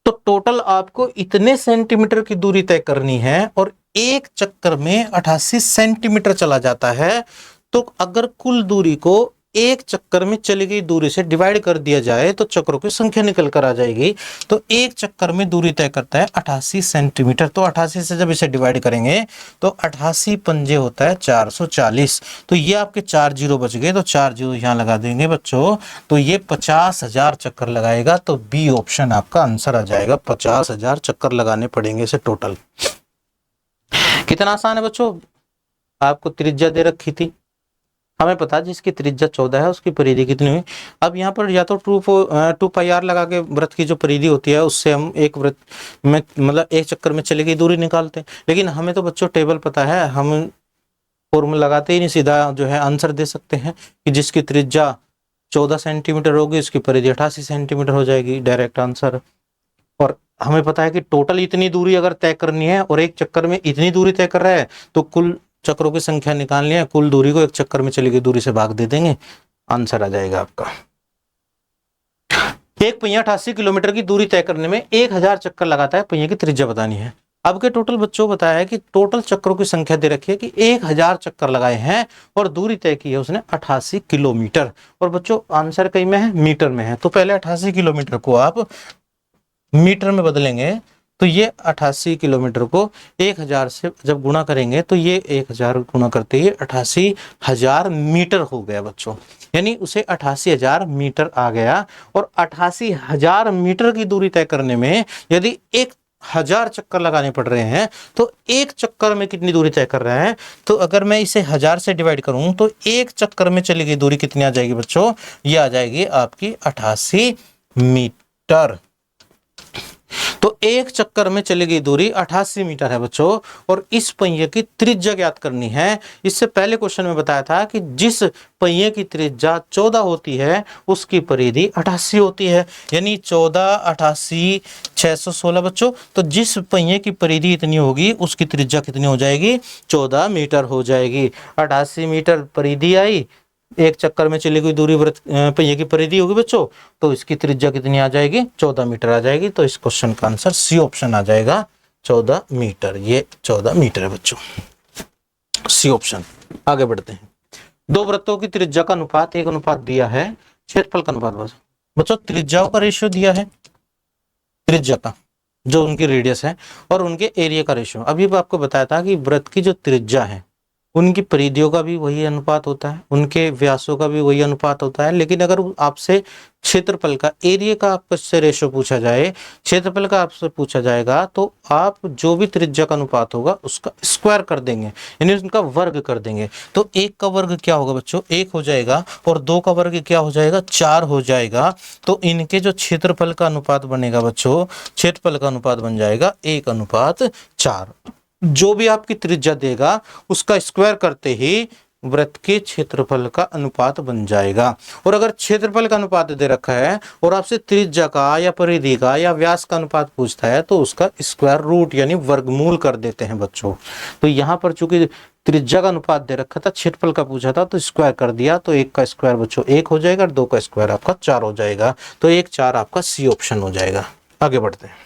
तो टोटल आपको इतने सेंटीमीटर की दूरी तय करनी है और एक चक्कर में 88 सेंटीमीटर चला जाता है। तो अगर कुल दूरी को एक चक्कर में चली गई दूरी से डिवाइड कर दिया जाए तो चक्रों की संख्या निकल कर आ जाएगी। तो एक चक्कर में दूरी तय करता है 88 सेंटीमीटर। तो 88 से जब इसे डिवाइड करेंगे तो 88 पंजे होता है 440। तो ये आपके 4 जीरो बच गए, तो 4 जीरो यहाँ लगा देंगे बच्चों। तो ये 50,000 चक्कर लगाएगा। तो बी ऑप्शन आपका आंसर आ जाएगा। 50,000 चक्कर लगाने पड़ेंगे इसे टोटल। कितना आसान है बच्चों। आपको त्रिज्या दे रखी थी, हमें पता है जिसकी त्रिज्या 14 है उसकी परिधि कितनी हुई। अब यहाँ पर या तो 2 पाई आर लगा के वृत्त की जो परिधि होती है उससे हम एक वृत्त में मतलब एक चक्कर में चली गई दूरी निकालते हैं। लेकिन हमें तो बच्चों टेबल पता है, हम फॉर्मूला लगाते ही नहीं, सीधा जो है आंसर दे सकते हैं कि जिसकी त्रिज्या 14 सेंटीमीटर होगी उसकी परिधि 88 सेंटीमीटर हो जाएगी, डायरेक्ट आंसर। और हमें पता है कि टोटल इतनी दूरी अगर तय करनी है और एक चक्कर में इतनी दूरी तय कर रहा है तो कुल चक्रों की संख्या निकालनी है, कुल दूरी को एक चक्कर में चली गई दूरी से भाग दे देंगे, आंसर आ जाएगा आपका। एक पहिया 88 किलोमीटर की दूरी तय करने में 1000 चक्कर लगाता है, पहिए की त्रिज्या बतानी है। अब के टोटल बच्चों बताया है कि टोटल चक्रों की संख्या दे रखी है कि 1000 चक्कर लगाए हैं और दूरी तय की है उसने 88 किलोमीटर। और बच्चों आंसर कहीं में है, मीटर में है। तो पहले 88 किलोमीटर को आप मीटर में बदलेंगे तो ये 88 किलोमीटर को 1000 से जब गुणा करेंगे तो ये 1000 गुणा करते ही 88,000 मीटर हो गया बच्चों। यानी उसे 88,000 मीटर आ गया। और 88,000 मीटर की दूरी तय करने में यदि 1000 चक्कर लगाने पड़ रहे हैं तो एक चक्कर में कितनी दूरी तय कर रहे हैं। तो अगर मैं इसे 1000 से डिवाइड करूं तो एक चक्कर में चली गई दूरी कितनी आ जाएगी बच्चों, ये आ जाएगी आपकी 88 मीटर। तो एक चक्कर में चली गई दूरी 88 मीटर है बच्चों। और इस पहिए की त्रिज्या ज्ञात करनी है। इससे पहले क्वेश्चन में बताया था कि जिस पहिए की त्रिज्या 14 होती है उसकी परिधि 88 होती है, यानी 14 88 616 बच्चों। तो जिस पहिए की परिधि इतनी होगी उसकी त्रिज्या कितनी हो जाएगी, 14 मीटर हो जाएगी। 88 मीटर परिधि आई, एक चक्कर में चली गई दूरी वृत्त पहिए की परिधि होगी बच्चों, तो इसकी त्रिज्या कितनी आ जाएगी, 14 मीटर आ जाएगी। तो इस क्वेश्चन का आंसर सी ऑप्शन आ जाएगा, 14 मीटर। ये 14 मीटर है बच्चों, सी ऑप्शन। आगे बढ़ते हैं। दो वृत्तों की त्रिज्या का अनुपात एक अनुपात दिया है, क्षेत्रफल का अनुपात बच्चों त्रिज्याओं का रेशियो दिया है, त्रिज्या का जो उनकी रेडियस है और उनके एरिया का रेशियो। अभी आपको बताया था कि वृत्त की जो त्रिज्या है उनकी परिधियों का भी वही अनुपात होता है, उनके व्यासों का भी वही अनुपात होता है। लेकिन अगर आपसे क्षेत्रफल का, एरिया का आपसे रेशो पूछा जाए, क्षेत्रफल का आपसे पूछा जाएगा तो आप जो भी त्रिज्या का अनुपात होगा उसका स्क्वायर कर देंगे, यानी उनका वर्ग कर देंगे। तो एक का वर्ग क्या होगा बच्चों, 1 हो जाएगा और 2 का वर्ग क्या हो जाएगा, 4 हो जाएगा। तो इनके जो क्षेत्रफल का अनुपात बनेगा बच्चों, क्षेत्रफल का अनुपात बन जाएगा 1:4। जो भी आपकी त्रिज्या देगा उसका स्क्वायर करते ही वृत्त के क्षेत्रफल का अनुपात बन जाएगा। और अगर क्षेत्रफल का अनुपात दे रखा है और आपसे त्रिज्या का या परिधि का या व्यास का अनुपात पूछता है तो उसका स्क्वायर रूट यानी वर्गमूल कर देते हैं बच्चों। तो यहाँ पर चूंकि त्रिज्या का अनुपात दे रखा था, क्षेत्रफल का पूछा था तो स्क्वायर कर दिया। तो 1 का स्क्वायर बच्चों 1 हो जाएगा और 2 का स्क्वायर आपका 4 हो जाएगा। तो 1:4 आपका सी ऑप्शन हो जाएगा। आगे बढ़ते हैं।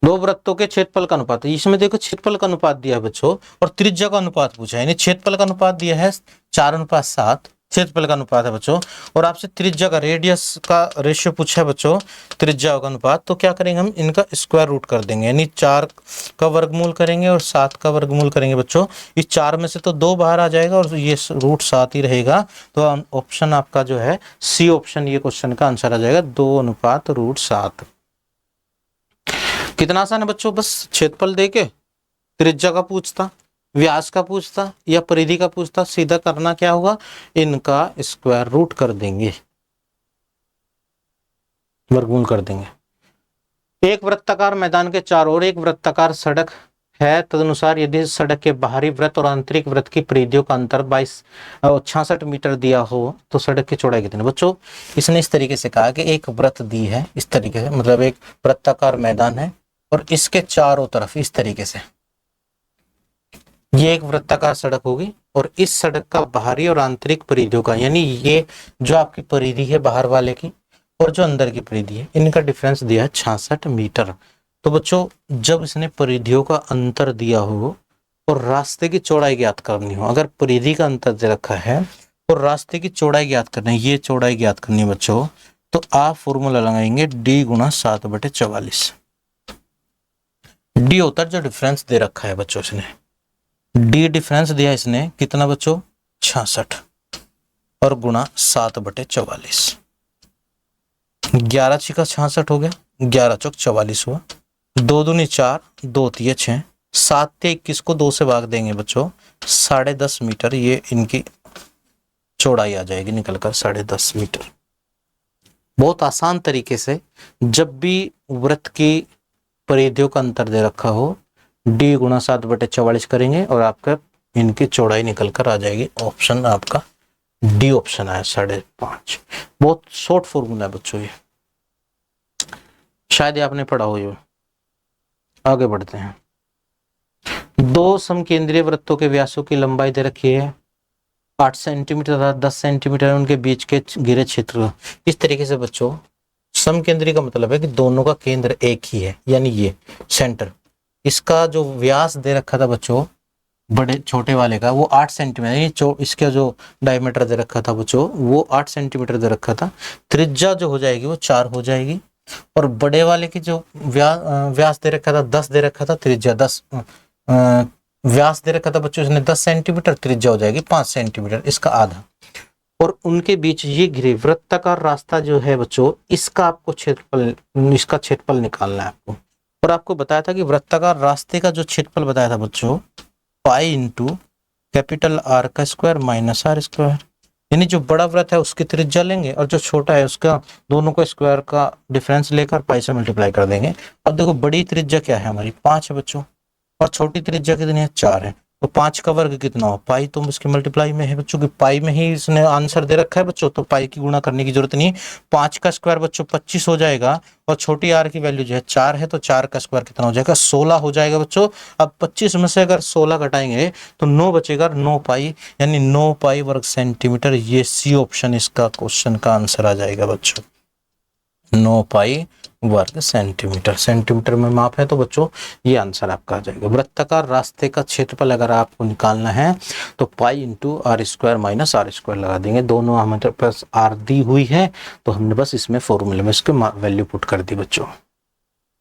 दो वृत्तों के क्षेत्रफल का अनुपात, इसमें देखो क्षेत्रफल का अनुपात दिया है बच्चों और त्रिज्या का अनुपात पूछा है, यानी क्षेत्रफल का अनुपात दिया है 4:7 क्षेत्रफल का अनुपात है बच्चों। और आपसे त्रिज्या का, रेडियस का रेशियो पूछा है बच्चों, त्रिज्या का अनुपात। तो क्या करेंगे हम, इनका स्क्वायर रूट कर देंगे, यानी 4 का वर्गमूल करेंगे और 7 का वर्गमूल करेंगे बच्चों। इस 4 में से तो 2 बाहर आ जाएगा और ये रूट 7 ही रहेगा। तो ऑप्शन आपका जो है सी ऑप्शन, ये क्वेश्चन का आंसर आ जाएगा 2:7। कितना आसान है बच्चों, बस क्षेत्रफल देके त्रिज्या का पूछता, व्यास का पूछता या परिधि का पूछता, सीधा करना क्या होगा, इनका स्क्वायर रूट कर देंगे, वर्गमूल कर देंगे। एक वृत्ताकार मैदान के चारों ओर एक वृत्ताकार सड़क है, तदनुसार यदि सड़क के बाहरी वृत्त और आंतरिक वृत्त की परिधियों का अंतर 66 मीटर दिया हो तो सड़क की चौड़ाई कितनी। बच्चों इसने इस तरीके से कहा कि एक वृत्त दी है, इस तरीके से, मतलब एक वृत्ताकार मैदान है और इसके चारों तरफ इस तरीके से ये एक वृत्ताकार सड़क होगी और इस सड़क का बाहरी और आंतरिक परिधियों का, यानी ये जो आपकी परिधि है बाहर वाले की और जो अंदर की परिधि है, इनका डिफरेंस दिया है 66 मीटर। तो बच्चों जब इसने परिधियों का अंतर दिया हो और रास्ते की चौड़ाई ज्ञात करनी हो, अगर परिधि का अंतर दे रखा है और रास्ते की चौड़ाई ज्ञात करनी है, ये चौड़ाई ज्ञात करनी है बच्चों, तो आप फॉर्मूला लगाएंगे d गुणा 7/44। डी होता है जो डिफरेंस दे रखा है बच्चों, इसने डी डिफरेंस दिया इसने कितना बच्चों 66 और गुणा 7/44। 11 छिका 66 हो गया, 11 चौक 44 हुआ, 2 दूनी 4, 2 तिये 6, 7 ते 21 को 2 से भाग देंगे बच्चों 10.5 मीटर, ये इनकी चौड़ाई आ जाएगी निकलकर 10.5 मीटर। बहुत आसान तरीके से जब भी वृत्त की परिधियों का अंतर दे रखा हो, d गुणा 7/44 करेंगे और आपका इनकी चौड़ाई निकल कर आ जाएगी। ऑप्शन आपका डी ऑप्शन आया 5.5। बहुत शॉर्ट फॉर्मूला है बच्चों, ये शायद आपने पढ़ा हो। ये आगे बढ़ते हैं। 2 समकेंद्रीय वृत्तों के व्यासों की लंबाई दे रखी है 8 सेंटीमीटर तथा 10 सेंटीमीटर, उनके बीच के घिरे क्षेत्र। इस तरीके से बच्चों समकेंद्री का मतलब है कि दोनों का केंद्र एक ही है, यानी ये सेंटर, इसका जो व्यास दे रखा था बच्चों बड़े छोटे वाले का वो 8 सेंटीमीटर, इसका जो डायमीटर दे रखा था बच्चों वो 8 सेंटीमीटर दे रखा था। त्रिज्या जो हो जाएगी वो 4 हो जाएगी, और बड़े वाले की जो व्यास दे रखा था 10 दे रखा था, त्रिज्या 10 व्यास दे रखा था बच्चों इसने 10 सेंटीमीटर, त्रिज्या हो जाएगी 5 सेंटीमीटर, इसका आधा। और उनके बीच ये घिरे वृत्ताकार रास्ता जो है बच्चों, इसका आपको क्षेत्रफल, इसका क्षेत्रफल निकालना है आपको। और आपको बताया था कि वृत्ताकार रास्ते का जो क्षेत्रफल बताया था बच्चों पाई इंटू कैपिटल आर का स्क्वायर माइनस आर स्क्वायर, यानी जो बड़ा वृत्त है उसकी त्रिज्या लेंगे और जो छोटा है उसका दोनों को स्क्वायर का डिफरेंस लेकर पाई से मल्टीप्लाई कर देंगे। अब देखो बड़ी त्रिज्या क्या है हमारी 5 है बच्चों, और छोटी त्रिज्या कितनी है 4 है, तो 5 का वर्ग कितना हो पाई, तो इसके मल्टीप्लाई में है बच्चों की पाई में ही इसने आंसर दे रखा है बच्चों, तो पाई की गुणा करने की जरूरत नहीं। 5 का स्क्वायर बच्चों 25 हो जाएगा, और छोटी आर की वैल्यू जो है 4 है, तो 4 का स्क्वायर कितना हो जाएगा 16 हो जाएगा बच्चों। अब 25 में से अगर 16 घटाएंगे तो 9 बचेगा, 9 पाई, यानी 9 पाई वर्ग सेंटीमीटर। ये सी ऑप्शन इसका क्वेश्चन का आंसर आ जाएगा बच्चों, 9 पाई वर्ग सेंटीमीटर। सेंटीमीटर में माप है तो बच्चों ये आंसर आपका आ जाएगा। वृत्ताकार रास्ते का क्षेत्रफल अगर आपको निकालना है तो pi into R square minus R square लगा देंगे। दोनों हमारे पास आर दी हुई है तो हमने बस इसमें फॉर्मूले में इसके वैल्यू पुट कर दी बच्चों।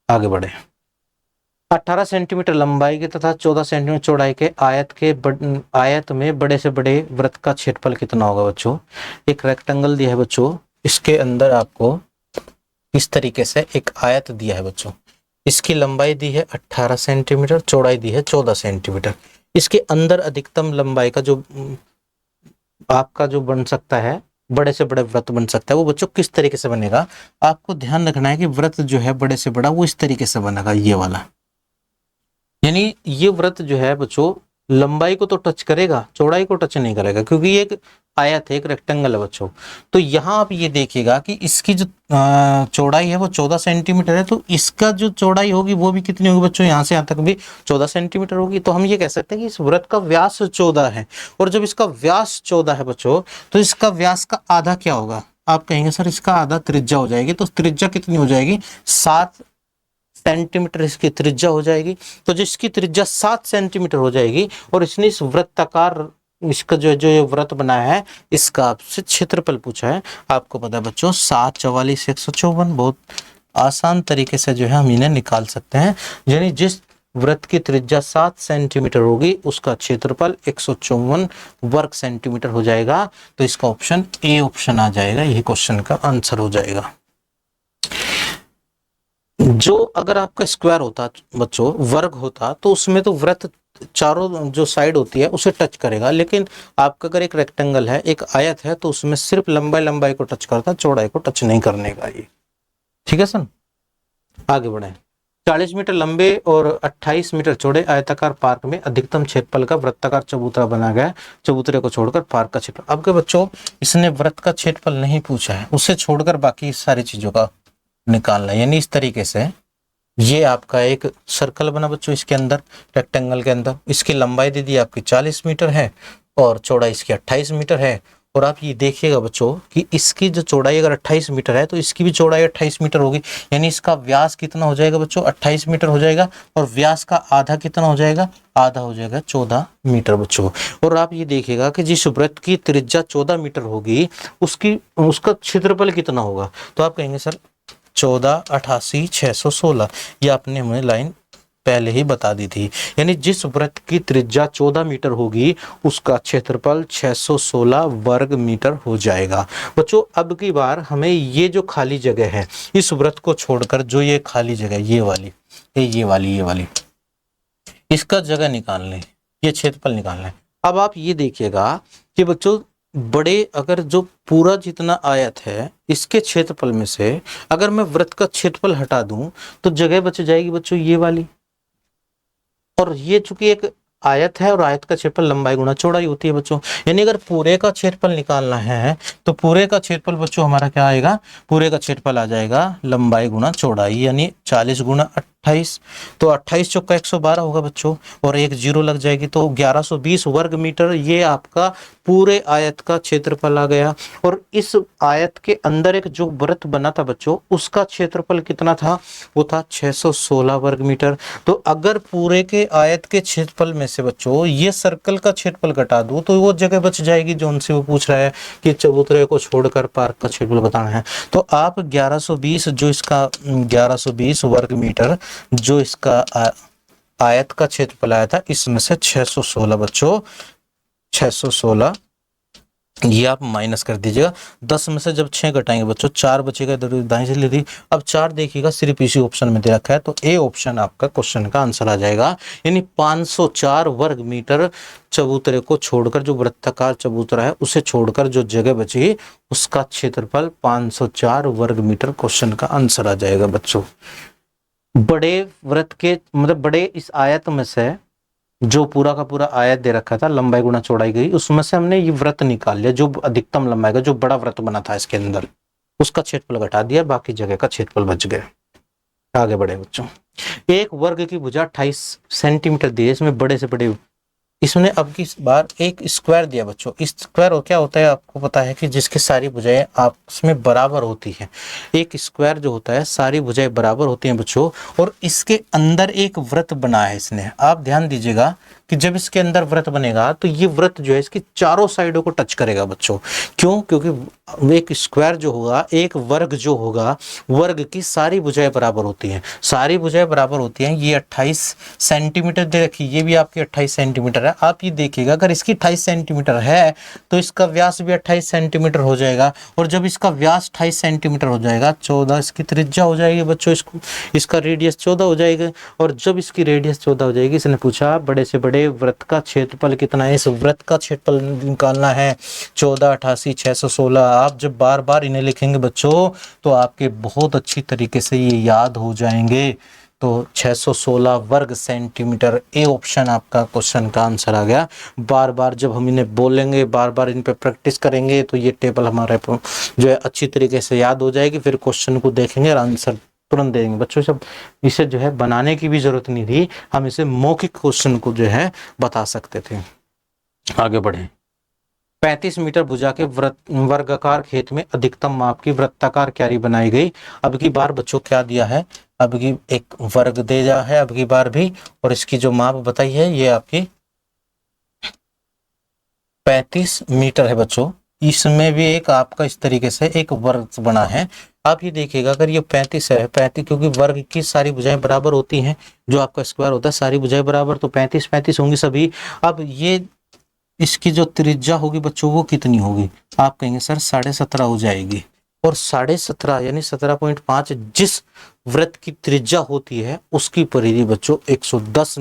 आगे बढ़े। 18 सेंटीमीटर लंबाई के तथा 14 सेंटीमीटर चौड़ाई के आयत में बड़े से बड़े वृत्त का क्षेत्रफल कितना होगा बच्चों। एक रेक्टेंगल दिया है बच्चों, इसके अंदर आपको इस तरीके से एक आयत दिया है बच्चों, इसकी लंबाई दी है 18 सेंटीमीटर, चौड़ाई दी है 14 सेंटीमीटर। इसके अंदर अधिकतम लंबाई का जो आपका जो बन सकता है, बड़े से बड़े वृत्त बन सकता है, वो बच्चों किस तरीके से बनेगा। आपको ध्यान रखना है कि वृत्त जो है बड़े से बड़ा वो इस तरीके से बनेगा, ये वाला, यानी ये वृत्त जो है बच्चों लंबाई को तो टच करेगा, चौड़ाई को टच नहीं करेगा, क्योंकि ये एक आयत है, एक रेक्टेंगल है बच्चों। तो यहाँ आप ये देखिएगा कि इसकी जो चौड़ाई है वो 14 सेंटीमीटर है, तो इसका जो चौड़ाई होगी वो भी कितनी होगी बच्चों, यहाँ से यहाँ तक भी 14 सेंटीमीटर होगी। तो हम ये कह सकते हैं कि इस वृत्त का व्यास 14 है, और जब इसका व्यास 14 है बच्चों तो इसका व्यास का आधा क्या होगा। आप कहेंगे सर इसका आधा त्रिज्या हो जाएगी, तो त्रिज्या कितनी हो जाएगी 7 सेंटीमीटर इसकी त्रिज्या हो जाएगी। तो जिसकी त्रिज्या 7 सेंटीमीटर हो जाएगी और इसने इस वृत्ताकार इसका जो ये वृत्त बनाया है इसका आपसे क्षेत्रफल पूछा है। आपको पता है बच्चों 7 44 154, बहुत आसान तरीके से जो है हम इन्हें निकाल सकते हैं। यानी जिस वृत्त की त्रिज्या 7 सेंटीमीटर होगी उसका क्षेत्रफल 154 वर्ग सेंटीमीटर हो जाएगा। तो इसका ऑप्शन ए ऑप्शन आ जाएगा, यही क्वेश्चन का आंसर हो जाएगा। जो अगर आपका स्क्वायर होता बच्चों, वर्ग होता, तो उसमें तो वृत्त चारों जो साइड होती है उसे टच करेगा, लेकिन आपका अगर एक रेक्टेंगल है, एक आयत है, तो उसमें सिर्फ लंबाई को टच करता, चौड़ाई को टच नहीं करने का। ये ठीक है सर। आगे बढ़े। 40 मीटर लंबे और 28 मीटर चौड़े आयताकार पार्क में अधिकतम क्षेत्रफल का वृत्ताकार चबूतरा बना गया है, चबूतरे को छोड़कर पार्क का क्षेत्रफल। अब के बच्चों इसने वृत्त का क्षेत्रफल नहीं पूछा है, उसे छोड़कर बाकी सारी चीजों का निकालना है। यानी इस तरीके से ये आपका एक सर्कल बना बच्चों, इसके अंदर रेक्टेंगल के अंदर इसकी लंबाई दे दी आपकी 40 मीटर है और चौड़ाई इसकी 28 मीटर है, और आप ये देखिएगा बच्चों कि इसकी जो चौड़ाई अगर 28 मीटर है तो इसकी भी चौड़ाई 28 मीटर होगी, यानी इसका व्यास कितना हो जाएगा बच्चों 28 मीटर हो जाएगा, और व्यास का आधा कितना हो जाएगा, आधा हो जाएगा 14 मीटर बच्चों। और आप ये देखिएगा कि जिस वृत्त की त्रिज्या 14 मीटर होगी उसका क्षेत्रफल कितना होगा, तो आप कहेंगे सर 14, 88, 616, ये आपने हमें लाइन पहले ही बता दी थी। यानी जिस वृत्त की त्रिज्या 14 मीटर होगी उसका क्षेत्रफल 616 वर्ग मीटर हो जाएगा। बच्चों अब की बार हमें ये जो खाली जगह है इस वृत्त को छोड़कर जो ये खाली जगह ये वाली इसका जगह निकाल लें, ये क्षेत्रफल निकाल लें। अब आप ये देखिएगा कि बच्चों बड़े अगर जो पूरा जितना आयत है इसके क्षेत्रफल में से अगर मैं वृत्त का क्षेत्रफल हटा दूं तो जगह बच जाएगी बच्चों ये वाली, और ये चूंकि एक आयत है और आयत का क्षेत्रफल लंबाई गुना चौड़ाई होती है बच्चों। यानी अगर पूरे का क्षेत्रफल निकालना है तो पूरे का क्षेत्रफल बच्चों हमारा क्या आएगा, पूरे का क्षेत्रफल आ जाएगा लंबाई गुना चौड़ाई, यानी 40 गुना 28, तो 28 चौका 112 होगा बच्चों, और एक जीरो लग जाएगी तो 1120 वर्ग मीटर ये आपका पूरे आयत का क्षेत्रफल आ गया। और इस आयत के अंदर एक जो वृत्त बना था बच्चों उसका क्षेत्रफल कितना था, वो था 616 वर्ग मीटर। तो अगर पूरे के आयत के क्षेत्रफल में से बच्चों ये सर्कल का क्षेत्रफल घटा दूं तो वो जगह बच जाएगी जो उनसे वो पूछ रहा है कि चबूतरे को छोड़कर पार्क का क्षेत्रफल बताना है। तो आप 1120 जो इसका 1120 वर्ग मीटर जो इसका आयत का क्षेत्रफल आया था इसमें से 616 बच्चों 616 ये आप माइनस कर दीजिएगा। 10 में से जब 6 घटाएंगे बच्चों 4 बचेगा, इधर दाएं से ले ली। अब 4 देखिएगा सिर्फ इसी ऑप्शन में दे रखा है, तो ए ऑप्शन आपका क्वेश्चन का आंसर आ जाएगा। यानी 504 वर्ग मीटर चबूतरे को छोड़कर जो वृत्ताकार चबूतरा है उसे छोड़कर जो जगह बची उसका क्षेत्रफल 504 वर्ग मीटर क्वेश्चन का आंसर आ जाएगा बच्चों। बड़े वृत्त के मतलब बड़े इस आयत में से जो पूरा का पूरा आयत दे रखा था लंबाई गुना चौड़ाई गई उसमें से हमने ये वृत्त निकाल लिया जो अधिकतम लंबाई का जो बड़ा वृत्त बना था इसके अंदर उसका क्षेत्रफल घटा दिया, बाकी जगह का क्षेत्रफल बच गया। आगे बढ़े बच्चों, एक वर्ग की भुजा 28 सेंटीमीटर दी है, इसमें बड़े से बड़े इसने अब की बार एक स्क्वायर दिया बच्चों। इस स्क्वायर और क्या होता है आपको पता है कि जिसकी सारी भुजाएं आपस में बराबर होती हैं। एक स्क्वायर जो होता है सारी भुजाएं बराबर होती हैं बच्चों, और इसके अंदर एक वृत्त बना है इसने। आप ध्यान दीजिएगा कि जब इसके अंदर वृत्त बनेगा तो ये वृत्त जो है इसकी चारों साइडों को टच करेगा बच्चों। क्यों? क्योंकि एक स्क्वायर जो होगा एक वर्ग जो होगा वर्ग की सारी भुजाएं बराबर होती हैं, सारी भुजाएं बराबर होती हैं। ये 28 सेंटीमीटर दे रखी, ये भी आपकी 28 सेंटीमीटर है। आप ये देखिएगा अगर इसकी 28 सेंटीमीटर है तो इसका व्यास भी 28 सेंटीमीटर हो जाएगा, और जब इसका व्यास 28 सेंटीमीटर हो जाएगा 14 इसकी त्रिज्या हो जाएगी बच्चों, इसका रेडियस 14 हो जाएगा। और जब इसकी रेडियस 14 हो जाएगी इसने पूछा बड़े से बड़े वृत्त का क्षेत्रफल कितना है, इस वृत्त का क्षेत्रफल निकालना है 14, 88, 616। आप जब बार बार इन्हें लिखेंगे बच्चों तो आपके बहुत अच्छी तरीके से ये याद हो जाएंगे। तो 616 वर्ग सेंटीमीटर ए ऑप्शन आपका क्वेश्चन का आंसर आ गया। बार बार जब हम इन्हें बोलेंगे बार बार इन पे प्रैक्टिस करेंगे तो ये टेबल हमारे जो है अच्छी तरीके से याद हो जाएगी। फिर क्वेश्चन को देखेंगे और आंसर तुरंत दे देंगे बच्चों। सब इसे जो है बनाने की भी जरूरत नहीं थी, हम इसे मौखिक क्वेश्चन को जो है बता सकते थे। आगे बढ़े, 35 मीटर भुजा के वर्गाकार खेत में अधिकतम माप की वृत्ताकार क्यारी बनाई गई। अब की बार बच्चों क्या दिया है, अब की एक वर्ग दे दिया है अब की बार भी, और इसकी जो माप बताई है ये आपकी 35 मीटर है बच्चों। इसमें भी एक आपका इस तरीके से एक वर्ग बना है। आप ये देखिएगा अगर ये 35 है, 35 क्योंकि वर्ग की सारी भुजाएं बराबर होती हैं, जो आपका स्क्वायर होता है सारी भुजाएं बराबर, तो 35 होंगी सभी। अब ये इसकी जो त्रिज्या होगी बच्चों वो कितनी होगी, आप कहेंगे सर 17.5 हो जाएगी। और 17.5 यानी 17.5 जिस वृत्त की त्रिज्या होती है उसकी परिधि बच्चों 110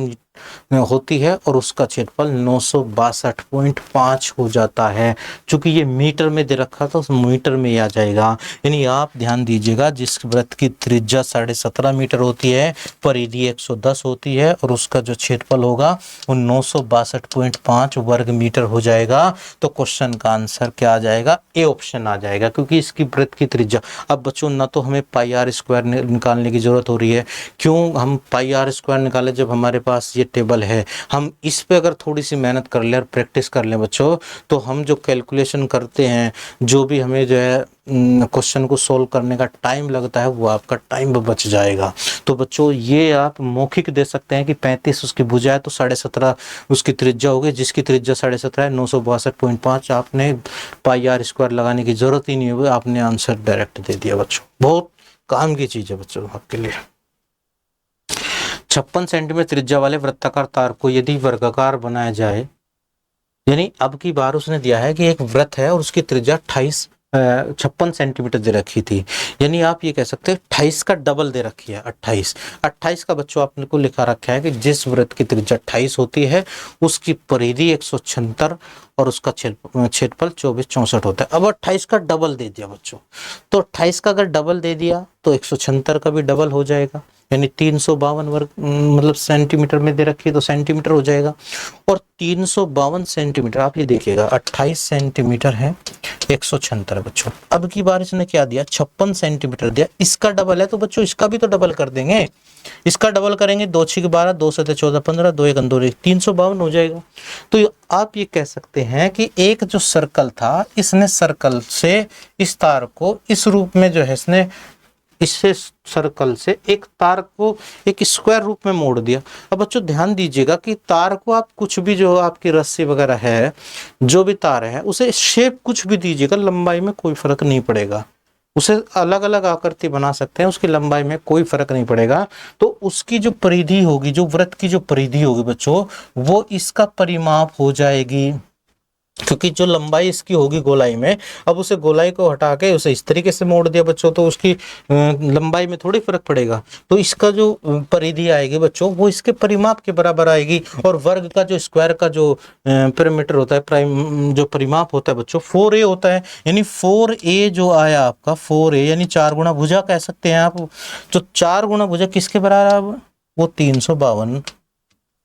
होती है और उसका क्षेत्रफल 962.5 हो जाता है। चूंकि ये मीटर में दे रखा था उस मीटर में ही आ जाएगा। यानी आप ध्यान दीजिएगा जिस वृत्त की त्रिज्या 17.5 मीटर होती है, परिधि 110 होती है और उसका जो क्षेत्रफल होगा वो 962.5 वर्ग मीटर हो जाएगा। तो क्वेश्चन का आंसर क्या आ जाएगा, ए ऑप्शन आ जाएगा, क्योंकि इसकी वृत्त की त्रिज्या। अब बच्चों ना तो हमें पाई आर स्क्वायर निकालना निकालने की ज़रूरत हो रही है। क्यों हम पाई आर स्क्वायर निकालें जब हमारे पास ये टेबल है। हम इस पे अगर थोड़ी सी मेहनत कर लें और प्रैक्टिस कर लें बच्चों, तो हम जो कैलकुलेशन करते हैं, जो भी हमें जो है क्वेश्चन को सोल्व करने का टाइम लगता है, वो आपका टाइम बच जाएगा। तो बच्चों ये आप मौखिक दे सकते हैं कि 35 उसकी भुजा है तो 17.5 उसकी त्रिज्या होगी, जिसकी त्रिज्या 17.5 है 962.5। आपने पाई आर स्क्वायर लगाने की जरूरत ही नहीं हुई, आपने आंसर डायरेक्ट दे दिया बच्चों। बहुत काम की चीज है बच्चों आपके लिए। 56 सेंटीमीटर त्रिज्या वाले वृत्ताकार तार को यदि वर्गाकार बनाया जाए, यानी अब की बार उसने दिया है कि एक वृत्त है और उसकी त्रिज्या 56 सेंटीमीटर दे रखी थी, यानी आप ये कह सकते हैं 28 का डबल दे रखी है। 28 का बच्चों आपने को लिखा रखा है कि जिस वृत्त की त्रिज्या 28 होती है उसकी परिधि 176 और उसका क्षेत्रफल 2464 होता है। अब 28 का डबल दे दिया बच्चों, तो 28 का अगर डबल दे दिया तो 176 का भी डबल हो जाएगा, यानी 352 वर्ग मतलब सेंटीमीटर में दे रखी है तो सेंटीमीटर हो जाएगा। और 352 सेंटीमीटर आप ये देखिएगा, 28 सेंटीमीटर है, 176 बच्चों। अब की बार इसने क्या दिया, 56 सेंटीमीटर दिया, इसका डबल है तो बच्चों इसका भी तो डबल कर देंगे। इसका डबल करेंगे 2 6 12, 2 7 14 15, 2 1 2 352 हो जाएगा। तो आप ये कह सकते हैं कि एक जो सर्कल था, इसने सर्कल से इस तार को इस रूप में जो है इसने इससे सर्कल से एक तार को एक स्क्वायर रूप में मोड़ दिया। अब बच्चों ध्यान दीजिएगा कि तार को आप कुछ भी जो आपकी रस्सी वगैरह है, जो भी तार है, उसे शेप कुछ भी दीजिएगा, लंबाई में कोई फर्क नहीं पड़ेगा। उसे अलग अलग आकृति बना सकते हैं, उसकी लंबाई में कोई फर्क नहीं पड़ेगा। तो उसकी जो परिधि होगी, जो वृत्त की जो परिधि होगी बच्चों, वो इसका परिमाप हो जाएगी, क्योंकि जो लंबाई इसकी होगी गोलाई में, अब उसे गोलाई को हटा के उसे इस तरीके से मोड़ दिया बच्चों, तो उसकी लंबाई में थोड़ी फर्क पड़ेगा। तो इसका जो परिधि आएगी बच्चों, वो इसके परिमाप के बराबर आएगी। और वर्ग का जो स्क्वायर का जो पैरामीटर होता है, प्राइम जो परिमाप होता है बच्चों, 4a होता है। यानी 4a जो आया आपका 4a, यानी 4 गुना भुजा कह सकते हैं आप। तो 4 गुना भुजा किसके बराबर, वो 352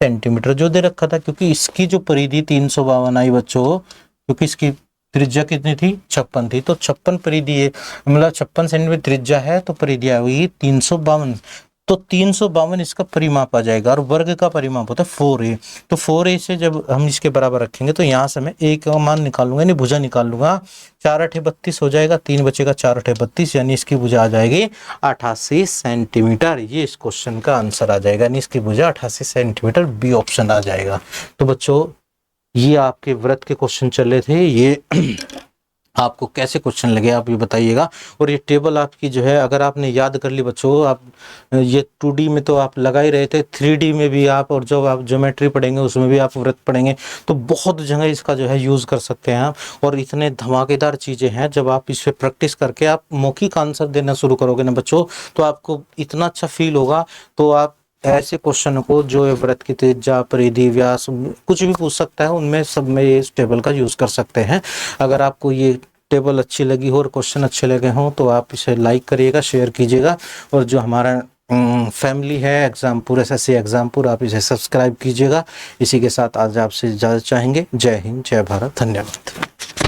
सेंटीमीटर जो दे रखा था, क्योंकि इसकी जो परिधि 352 आई बच्चों, क्योंकि इसकी त्रिज्या कितनी थी, 56 थी, तो 56 परिधि है, मतलब 56 सेंटीमीटर त्रिज्या है तो परिधि आएगी 352। तो 352 इसका परिमाप आ जाएगा, और वर्ग का परिमाप होता है 4a। तो 4a से जब हम इसके बराबर रखेंगे तो यहाँ से मैं a का मान निकाल लूंगा, यानी भुजा निकाल लूंगा, 4 8 32 हो जाएगा, 3 बचेगा, 4 8 32, यानी इसकी भुजा आ जाएगी 88 सेंटीमीटर। ये इस क्वेश्चन का आंसर आ जाएगा, यानी इसकी भुजा 88 सेंटीमीटर, बी ऑप्शन आ जाएगा। तो बच्चों ये आपके वृत्त के क्वेश्चन चल रहे थे, ये आपको कैसे क्वेश्चन लगे आप ये बताइएगा। और ये टेबल आपकी जो है, अगर आपने याद कर ली बच्चों, आप ये 2D में तो आप लगा ही रहे थे, 3D में भी आप, और जब आप ज्योमेट्री पढ़ेंगे उसमें भी आप वृत्त पढ़ेंगे, तो बहुत जगह इसका जो है यूज़ कर सकते हैं आप। और इतने धमाकेदार चीज़ें हैं, जब आप इस पर प्रैक्टिस करके आप मौखिक आंसर देना शुरू करोगे ना बच्चों, तो आपको इतना अच्छा फील होगा। तो आप ऐसे क्वेश्चन को, जो वृत्त की त्रिज्या, परिधि, व्यास, कुछ भी पूछ सकता है, उनमें सब में इस टेबल का यूज़ कर सकते हैं। अगर आपको ये टेबल अच्छी लगी हो और क्वेश्चन अच्छे लगे हों तो आप इसे लाइक करिएगा, शेयर कीजिएगा। और जो हमारा फैमिली है एग्जामपुर, SSC एग्जामपुर, आप इसे सब्सक्राइब कीजिएगा। इसी के साथ आज आपसे इजाज़त चाहेंगे। जय हिंद, जय भारत, धन्यवाद।